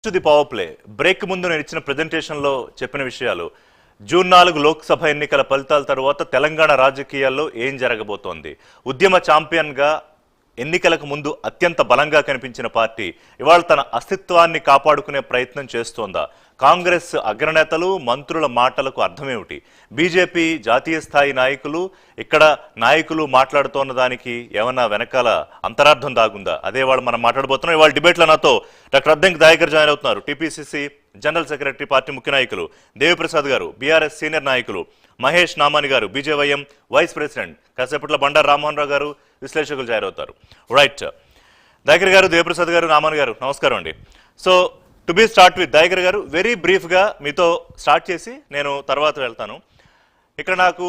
To the power play break ముందు నేను ఇచ్చిన ప్రెజెంటేషన్లో చెప్పిన విషయాలు జూన్ 4 లోక్సభ ఎన్నికల ఫలితాల తర్వాత తెలంగాణ రాజకీయాల్లో ఏం జరగబోతోంది. ఉద్యమ ఛాంపియన్గా ఎన్నికలకు ముందు అత్యంత బలంగా కనిపించిన పార్టీ ఇవాళ తన అస్తిత్వాన్ని కాపాడుకునే ప్రయత్నం చేస్తోందా? కాంగ్రెస్ అగ్రనేతలు మంత్రుల మాటలకు అర్థమేమిటి? బీజేపీ జాతీయ స్థాయి నాయకులు ఇక్కడ నాయకులు మాట్లాడుతోన్న దానికి ఏమన్నా వెనకాల అంతరార్థం దాగుందా? అదే వాళ్ళు మనం మాట్లాడబోతున్నాం. ఇవాళ డిబేట్లో నాతో డాక్టర్ అద్దంకి దయాకర్ జాయిన్ అవుతున్నారు. టీపీసీసీ జనరల్ సెక్రటరీ, పార్టీ ముఖ్య నాయకులు. దేవిప్రసాద్ గారు బీఆర్ఎస్ సీనియర్ నాయకులు. మహేష్ నామాని గారు బీజేవైఎం వైస్ ప్రెసిడెంట్. కాసేపట్లో బండారు రామ్మోహన్ రావు గారు విశ్లేషకులు జాయిన్ అవుతారు. రైట్, దయాకర్ గారు, దేవిప్రసాద్ గారు, నామాని గారు నమస్కారం అండి. So to be start with Dayakar గారు, వెరీ బ్రీఫ్గా మీతో స్టార్ట్ చేసి నేను తర్వాత వెళ్తాను. ఇక్కడ నాకు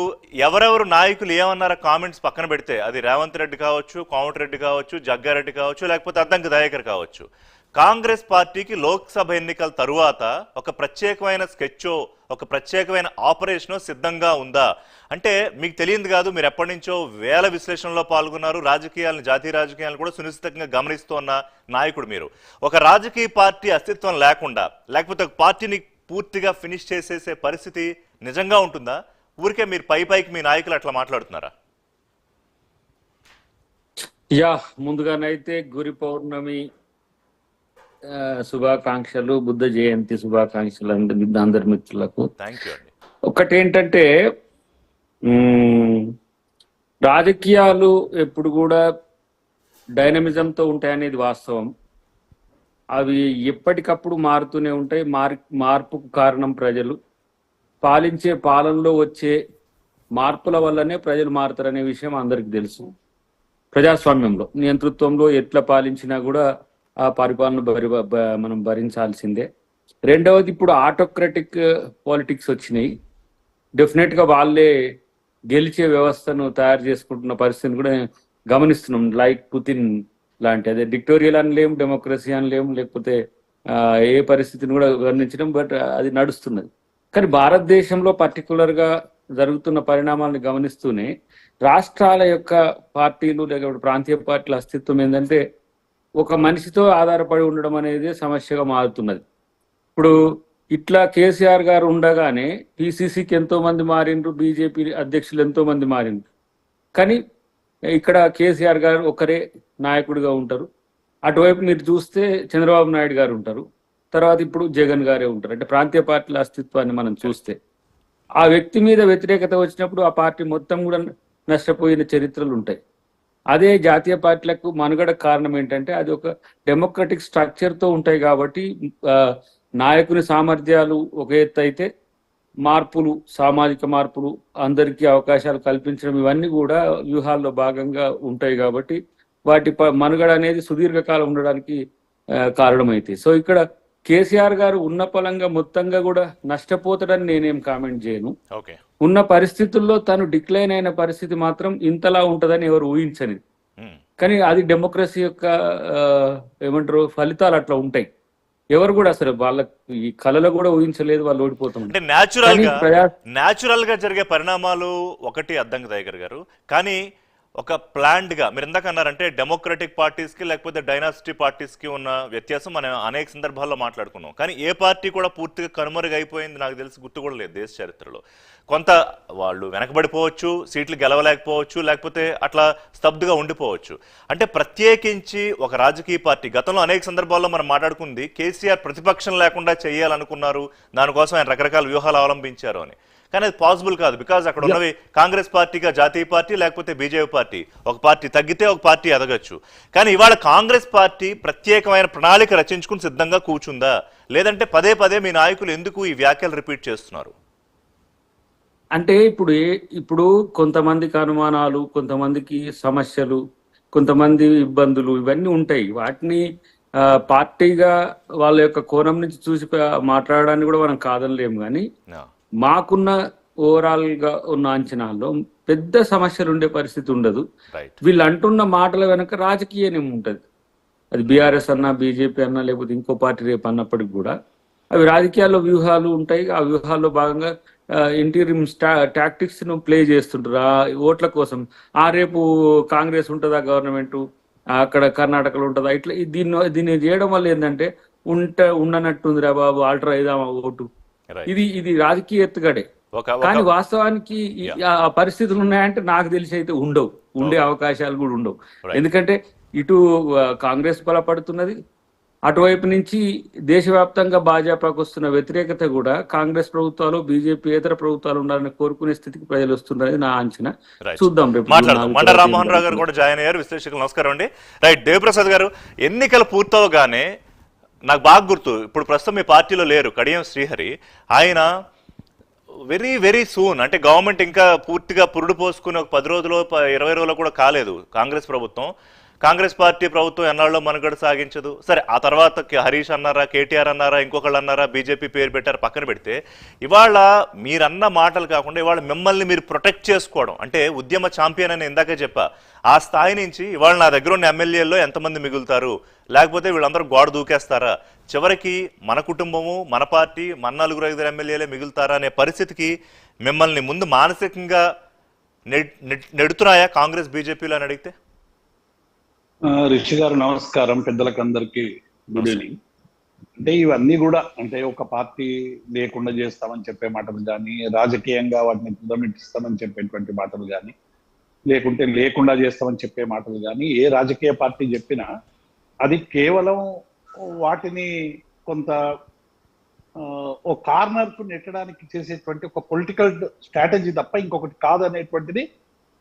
ఎవరెవరు నాయకులు ఏమన్నారో కామెంట్స్ పక్కన పెడితే, అది రేవంత్ రెడ్డి కావచ్చు, కోమటిరెడ్డి కావచ్చు, జగ్గారెడ్డి కావచ్చు, లేకపోతే అద్దంకి దయాకర్ కావచ్చు, కాంగ్రెస్ పార్టీకి లోక్సభ ఎన్నికల తరువాత ఒక ప్రత్యేకమైన స్కెచ్చో, ఒక ప్రత్యేకమైన ఆపరేషనో సిద్ధంగా ఉందా అంటే మీకు తెలియదు కాదు. మీరు ఎప్పటి నుంచో వేల విశ్లేషణలో పాల్గొన్నారు. రాజకీయాలను, జాతీయ రాజకీయాలను కూడా సునిశ్చితంగా గమనిస్తున్న నాయకుడు మీరు. ఒక రాజకీయ పార్టీ అస్తిత్వం లేకుండా, లేకపోతే ఒక పార్టీని పూర్తిగా ఫినిష్ చేసేసే పరిస్థితి నిజంగా ఉంటుందా? ఊరికే మీరు పైకి మీ నాయకులు అట్లా మాట్లాడుతున్నారా? ముందుగానైతే గురి పౌర్ణమి శుభాకాంక్షలు, బుద్ధ జయంతి శుభాకాంక్షలు అందరి మిత్రులకు. ఒకటేంటంటే, రాజకీయాలు ఎప్పుడు కూడా డైనమిజంతో ఉంటాయనేది వాస్తవం. అవి ఎప్పటికప్పుడు మారుతూనే ఉంటాయి. మార్పుకు కారణం ప్రజలు. పాలించే పాలనలో వచ్చే మార్పుల వల్లనే ప్రజలు మారుతారనే విషయం అందరికి తెలుసు. ప్రజాస్వామ్యంలో, నియంతృత్వంలో ఎట్లా పాలించినా కూడా ఆ పరిపాలన మనం భరించాల్సిందే. రెండవది, ఇప్పుడు ఆటోక్రటిక్ పాలిటిక్స్ వచ్చినాయి. డెఫినెట్గా వాళ్ళే గెలిచే వ్యవస్థను తయారు చేసుకుంటున్న పరిస్థితిని కూడా గమనిస్తున్నాం. లైక్ పుతిన్ లాంటి, అదే డిక్టోరియల్ అనలేము, డెమోక్రసీ అనలేము, లేకపోతే ఏ పరిస్థితిని కూడా గమనించడం. బట్ అది నడుస్తున్నది. కానీ భారతదేశంలో పర్టికులర్గా జరుగుతున్న పరిణామాలను గమనిస్తూనే రాష్ట్రాల యొక్క పార్టీలు, లేకపోతే ప్రాంతీయ పార్టీల అస్తిత్వం ఏంటంటే ఒక మనిషితో ఆధారపడి ఉండడం అనేది సమస్యగా మారుతున్నది. ఇప్పుడు ఇట్లా కేసీఆర్ గారు ఉండగానే పిసిసికి ఎంతో మంది మారిండ్రు, బీజేపీ అధ్యక్షులు ఎంతో మంది మారిండ్రు. కానీ ఇక్కడ కేసీఆర్ గారు ఒకరే నాయకుడిగా ఉంటారు. అటువైపు మీరు చూస్తే చంద్రబాబు నాయుడు గారు ఉంటారు. తర్వాత ఇప్పుడు జగన్ గారే ఉంటారు. అంటే ప్రాంతీయ పార్టీల అస్తిత్వాన్ని మనం చూస్తే ఆ వ్యక్తి మీద వ్యతిరేకత వచ్చినప్పుడు ఆ పార్టీ మొత్తం కూడా నష్టపోయిన చరిత్రలు ఉంటాయి. అదే జాతీయ పార్టీలకు మనుగడ కారణం ఏంటంటే అది ఒక డెమోక్రటిక్ స్ట్రక్చర్తో ఉంటాయి. కాబట్టి నాయకుని సామర్థ్యాలు ఒక ఎత్తు అయితే, మార్పులు, సామాజిక మార్పులు, అందరికీ అవకాశాలు కల్పించడం, ఇవన్నీ కూడా వ్యూహాల్లో భాగంగా ఉంటాయి. కాబట్టి వాటి మనుగడ అనేది సుదీర్ఘకాలం ఉండడానికి కారణమైతే. సో ఇక్కడ కేసీఆర్ గారు ఉన్న పలంగా మొత్తంగా కూడా నష్టపోతాడని నేనేం కామెంట్ చేయను. ఉన్న పరిస్థితుల్లో తను డిక్లైన్ అయిన పరిస్థితి మాత్రం ఇంతలా ఉంటుందని ఎవరు ఊహించని. కానీ అది డెమోక్రసీ యొక్క ఏమంటారు ఫలితాలు అట్లా ఉంటాయి. ఎవరు కూడా అసలు వాళ్ళ ఈ కళలో కూడా ఊహించలేదు వాళ్ళు ఓడిపోతాం. అంటే న్యాచురల్ గా జరిగే పరిణామాలు ఒకటి అద్దంకి దయాకర్ గారు. కానీ ఒక ప్లాన్డ్గా మీరు ఎందాక అన్నారంటే డెమోక్రటిక్ పార్టీస్కి లేకపోతే డైనాసిటీ పార్టీస్కి ఉన్న వ్యత్యాసం మనం అనేక సందర్భాల్లో మాట్లాడుకున్నాం. కానీ ఏ పార్టీ కూడా పూర్తిగా కనుమరుగైపోయింది నాకు తెలిసి గుర్తు కూడా లేదు దేశ చరిత్రలో. కొంత వాళ్ళు వెనకబడిపోవచ్చు, సీట్లు గెలవలేకపోవచ్చు, లేకపోతే అట్లా స్తబ్దుగా ఉండిపోవచ్చు. అంటే ప్రత్యేకించి ఒక రాజకీయ పార్టీ గతంలో అనేక సందర్భాల్లో మనం మాట్లాడుకుంది, కేసీఆర్ ప్రతిపక్షం లేకుండా చేయాలనుకున్నారు, దానికోసం ఆయన రకరకాల వ్యూహాలు అవలంబించారు అని. కానీ అది పాసిబుల్ కాదు. బికాజ్ అక్కడ ఉన్నవి కాంగ్రెస్ పార్టీగా జాతీయ పార్టీ, లేకపోతే బీజేపీ పార్టీ. ఒక పార్టీ తగ్గితే ఒక పార్టీ ఎదగచ్చు. కానీ ఇవాళ కాంగ్రెస్ పార్టీ ప్రత్యేకమైన ప్రణాళిక రచించుకుని సిద్ధంగా కూర్చుందా? లేదంటే పదే పదే మీ నాయకులు ఎందుకు ఈ వ్యాఖ్యలు రిపీట్ చేస్తున్నారు? అంటే ఇప్పుడు కొంతమందికి అనుమానాలు, కొంతమందికి సమస్యలు, కొంతమంది ఇబ్బందులు, ఇవన్నీ ఉంటాయి. వాటిని పార్టీగా వాళ్ళ యొక్క కోణం నుంచి చూసి మాట్లాడడానికి కూడా మనం కాదనలేము. కానీ మాకున్న ఓవరాల్ గా ఉన్న అంచనాల్లో పెద్ద సమస్యలు ఉండే పరిస్థితి ఉండదు. వీళ్ళు అంటున్న మాటల వెనక రాజకీయం ఉంటది. అది బీఆర్ఎస్ అన్నా, బీజేపీ అన్నా, లేకపోతే ఇంకో పార్టీ రేపు అన్నప్పటికి కూడా అవి రాజకీయాల్లో వ్యూహాలు ఉంటాయి. ఆ వ్యూహాల్లో భాగంగా ఇంటీరియం టాక్టిక్స్ ను ప్లే చేస్తుంటారు ఆ ఓట్ల కోసం. రేపు కాంగ్రెస్ ఉంటుందా గవర్నమెంట్, అక్కడ కర్ణాటకలో ఉంటుందా, ఇట్లా దీన్ని చేయడం వల్ల ఏంటంటే ఉండనట్టుందిరా బాబు, ఆల్టర్ అయిదామా ఓటు. రైట్. ఇది రాజకీయ ఎత్తుగడే. ఒక కానీ ఒక వాస్తవానికి ఆ పరిస్థితులు ఉన్నాయంటే నాకు తెలిసి అయితే ఉండవు, ఉండే అవకాశాలు కూడా ఉండవు. Right. ఎందుకంటే ఇటు కాంగ్రెస్ బలపడుతున్నది, అటువైపు నుంచి దేశవ్యాప్తంగా భాజపాకు వస్తున్న వ్యతిరేకత కూడా కాంగ్రెస్ ప్రభుత్వాలు, బీజేపీ ఇతర ప్రభుత్వాలు ఉండాలని కోరుకునే స్థితికి ప్రజలు వస్తున్నది నా అంచనా. Right. చూద్దాం రేపు. మాట్లాడదాం. మండ రామ్మోహన్ రావు గారు కూడా జాయిన్ అయ్యారు. విశ్లేషకులు నమస్కారం అండి. రైట్, దేవప్రసాద్ గారు, ఎన్నికలు పూర్తవగానే నాకు బాగా గుర్తు, ఇప్పుడు ప్రస్తుతం మీ పార్టీలో లేరు కడియం శ్రీహరి, ఆయన వెరీ వెరీ సూన్, అంటే గవర్నమెంట్ ఇంకా పూర్తిగా పురుడు పోసుకుని ఒక 10 రోజులు 20 రోజులు కూడా కాలేదు కాంగ్రెస్ ప్రభుత్వం. కాంగ్రెస్ పార్టీ ప్రభుత్వం ఎన్నాళ్ళలో మనుగడ సాగించదు. సరే, ఆ తర్వాత హరీష్ అన్నారా, కేటీఆర్ అన్నారా, ఇంకొకళ్ళు అన్నారా, బీజేపీ పేరు పెట్టారు, పక్కన పెడితే ఇవాళ మీరన్న మాటలు కాకుండా ఇవాళ మిమ్మల్ని మీరు ప్రొటెక్ట్ చేసుకోవడం, అంటే ఉద్యమ ఛాంపియన్ అని ఇందాకే చెప్పా, ఆ స్థాయి నుంచి ఇవాళ నా దగ్గర ఉన్న ఎమ్మెల్యేల్లో ఎంతమంది మిగులుతారు, లేకపోతే వీళ్ళందరూ గోడ దూకేస్తారా, చివరికి మన కుటుంబము, మన పార్టీ, మన 4-5 ఎమ్మెల్యేలే మిగులుతారా అనే పరిస్థితికి మిమ్మల్ని ముందు మానసికంగా నెడుతున్నాయా కాంగ్రెస్, బీజేపీలు అని అడిగితే? రిషి గారు నమస్కారం, పెద్దలకు అందరికీ గుడ్ ఈవినింగ్. అంటే ఇవన్నీ కూడా అంటే ఒక పార్టీ లేకుండా చేస్తామని చెప్పే మాటలు కానీ, రాజకీయంగా వాటిని పుదమిట్టిస్తామని చెప్పేటువంటి మాటలు కానీ, లేకుంటే లేకుండా చేస్తామని చెప్పే మాటలు కానీ, ఏ రాజకీయ పార్టీ చెప్పినా అది కేవలం వాటిని కొంత ఒక కార్నర్ కు నెట్టడానికి చేసేటువంటి ఒక పొలిటికల్ స్ట్రాటజీ తప్ప ఇంకొకటి కాదనేటువంటిది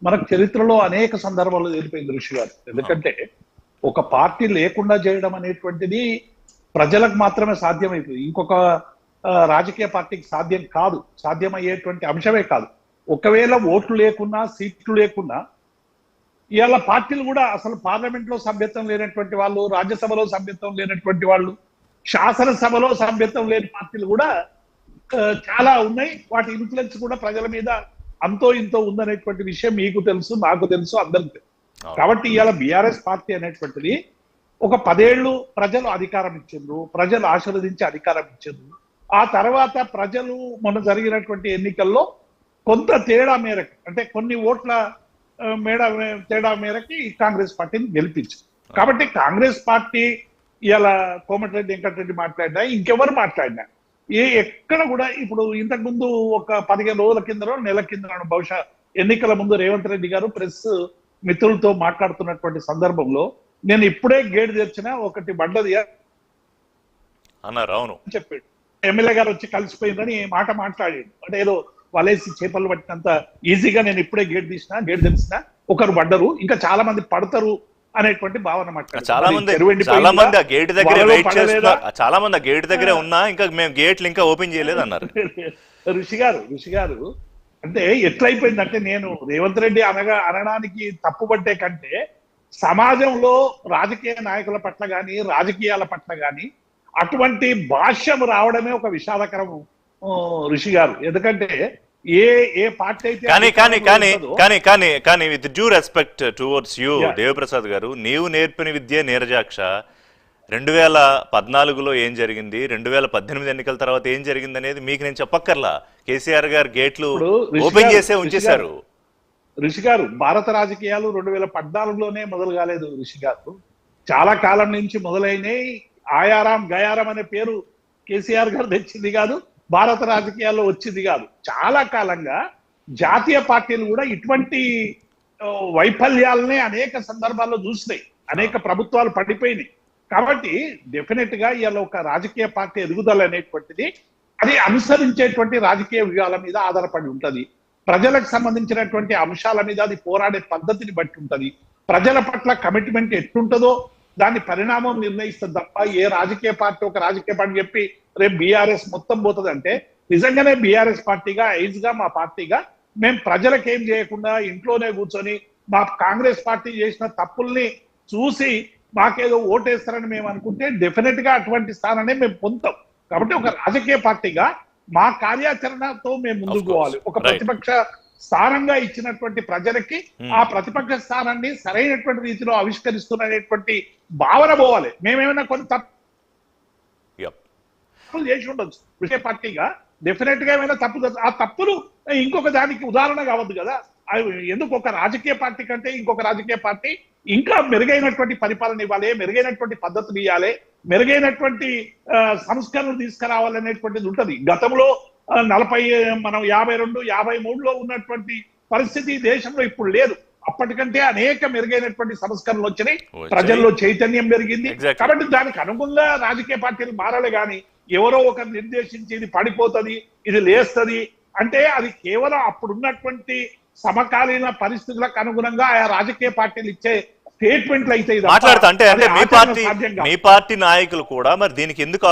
మనకు చరిత్రలో అనేక సందర్భాల్లో తెలిపోయింది ఋషి గారు. ఎందుకంటే ఒక పార్టీ లేకుండా చేయడం అనేటువంటిది ప్రజలకు మాత్రమే సాధ్యమైంది, ఇంకొక రాజకీయ పార్టీకి సాధ్యం కాదు, సాధ్యమయ్యేటువంటి అంశమే కాదు. ఒకవేళ ఓట్లు లేకున్నా, సీట్లు లేకున్నా, ఇవాళ పార్టీలు కూడా అసలు పార్లమెంట్ లో సభ్యత్వం లేనటువంటి వాళ్ళు, రాజ్యసభలో సభ్యత్వం లేనటువంటి వాళ్ళు, శాసనసభలో సభ్యత్వం లేని పార్టీలు కూడా చాలా ఉన్నాయి. వాటి ఇన్ఫ్లుయెన్స్ కూడా ప్రజల మీద అంతో ఇంతో ఉందనేటువంటి విషయం మీకు తెలుసు, నాకు తెలుసు, అందరికి తెలుసు. కాబట్టి ఇవాళ బీఆర్ఎస్ పార్టీ అనేటువంటిది ఒక 10 ఏళ్ళు ప్రజలు అధికారం ఇచ్చిండ్రు, ప్రజలు ఆశీర్వదించి అధికారం ఇచ్చిండ్రు. ఆ తర్వాత ప్రజలు మొన్న జరిగినటువంటి ఎన్నికల్లో కొంత తేడా మేరకు, అంటే కొన్ని ఓట్ల తేడా మేరకి కాంగ్రెస్ పార్టీని గెలిపించింది. కాబట్టి కాంగ్రెస్ పార్టీ ఇలా కోమటిరెడ్డి వెంకటరెడ్డి మాట్లాడినా, ఇంకెవరు మాట్లాడినా, ఎక్కడ కూడా ఇప్పుడు ఇంతకు ముందు ఒక 15 రోజుల కిందనో నెల కిందనో బహుశా ఎన్నికల ముందు రేవంత్ రెడ్డి గారు ప్రెస్ మిత్రులతో మాట్లాడుతున్నటువంటి సందర్భంలో నేను ఇప్పుడే గేట్ తెరిచినా ఒకటి బండది అన్నారు, అవును చెప్పాడు. ఎమ్మెల్యే గారు వచ్చి కలిసిపోయిందని మాట మాట్లాడాడు. అంటే ఏదో వలేసి చేపలు పట్టినంత ఈజీగా నేను ఇప్పుడే గేట్ తెలిసిన ఒకరు పడ్డరు, ఇంకా చాలా మంది పడతారు అనేటువంటి భావన మాట్లాడారు. చాలా మంది ఆ గేట్ దగ్గర వెయిట్ చేస్తున్నారు, చాలా మంది ఆ గేట్ దగ్గరే ఉన్నా ఇంకా మేము గేట్లు ఇంకా ఓపెన్ చేయలేదు అన్నారు. ఋషి గారు అంటే ఎట్లయిపోయిందంటే, నేను రేవంత్ రెడ్డి అనడానికి తప్పుపట్టే కంటే సమాజంలో రాజకీయ నాయకుల పట్ల కానీ, రాజకీయాల పట్ల కానీ అటువంటి భాష్యం రావడమే ఒక విషాదకరం ఋషి గారు. ఎందుకంటే ఏ పార్టీ అయితే కానీ with due respect towards you Devaprasad గారు, నీవు నేర్పిన విద్య నీరజాక్ష, 2014లో ఏం జరిగింది, 2018 ఎన్నికల తర్వాత ఏం జరిగింది అనేది మీకు నేను చెప్పక్కర్లా. కేసీఆర్ గారు గేట్లు ఓపెన్ చేసే ఉంచేశారు. ఋషి గారు, భారత రాజకీయాలు 2014లోనే మొదలు కాలేదు ఋషి గారు, చాలా కాలం నుంచి మొదలైనవి. ఆయారాం గయారం అనే పేరు కేసీఆర్ గారు తెచ్చింది కాదు, భారత రాజకీయాల్లో వచ్చింది కాదు. చాలా కాలంగా జాతీయ పార్టీలు కూడా ఇటువంటి వైఫల్యాలనే అనేక సందర్భాల్లో చూసినాయి, అనేక ప్రభుత్వాలు పడిపోయినాయి. కాబట్టి డెఫినెట్ గా ఇవాళ ఒక రాజకీయ పార్టీ ఎదుగుదల అనేటువంటిది అది అనుసరించేటువంటి రాజకీయ వ్యూహాల మీద ఆధారపడి ఉంటది, ప్రజలకు సంబంధించినటువంటి అంశాల మీద అది పోరాడే పద్ధతిని బట్టి ఉంటది, ప్రజల పట్ల కమిట్మెంట్ ఎట్లుంటుందో దాని పరిణామం నిర్ణయిస్తుంది తప్ప ఏ రాజకీయ పార్టీ ఒక రాజకీయ పార్టీ చెప్పి రేపు బీఆర్ఎస్ మొత్తం పోతుంది అంటే, నిజంగానే బీఆర్ఎస్ పార్టీగా ఐజ్గా మా పార్టీగా మేము ప్రజలకు ఏం చేయకుండా ఇంట్లోనే కూర్చొని మా కాంగ్రెస్ పార్టీ చేసిన తప్పుల్ని చూసి మాకేదో ఓటేస్తారని మేము అనుకుంటే డెఫినెట్ గా అటువంటి స్థానాన్ని మేము పొందుతాం. కాబట్టి ఒక రాజకీయ పార్టీగా మా కార్యాచరణతో మేము ముందుకు పోవాలి. ఒక ప్రతిపక్ష స్థానంగా ఇచ్చినటువంటి ప్రజలకి ఆ ప్రతిపక్ష స్థానాన్ని సరైనటువంటి రీతిలో ఆవిష్కరిస్తున్నటువంటి భావన పోవాలి. మేమేమైనా కొన్ని తప్పులు చేసి ఉండొచ్చు విషయ పార్టీగా, డెఫినెట్ గా ఏమైనా తప్పు, ఆ తప్పులు ఇంకొక దానికి ఉదాహరణ కావద్దు కదా. ఎందుకు ఒక రాజకీయ పార్టీ కంటే ఇంకొక రాజకీయ పార్టీ ఇంకా మెరుగైనటువంటి పరిపాలన ఇవ్వాలి, మెరుగైనటువంటి పద్ధతులు ఇవ్వాలి, మెరుగైనటువంటి సంస్కరణలు తీసుకురావాలనేటువంటిది ఉంటది. గతంలో 52, 53లో ఉన్నటువంటి పరిస్థితి దేశంలో ఇప్పుడు లేదు. అప్పటికంటే అనేక మెరుగైనటువంటి సంస్కరణలు వచ్చినాయి, ప్రజల్లో చైతన్యం పెరిగింది. కాబట్టి దానికి అనుగుణంగా రాజకీయ పార్టీలు మారాలి కానీ ఎవరో ఒకరు నిర్దేశించి ఇది పడిపోతుంది, ఇది లేస్తుంది అంటే అది కేవలం అప్పుడున్నటువంటి సమకాలీన పరిస్థితులకు అనుగుణంగా ఆయా రాజకీయ పార్టీలు ఇచ్చే స్టేట్మెంట్లు అయితే మాట్లాడతా అంటే మీ పార్టీ నాయకులు కూడా మరి దీనికి ఎందుకు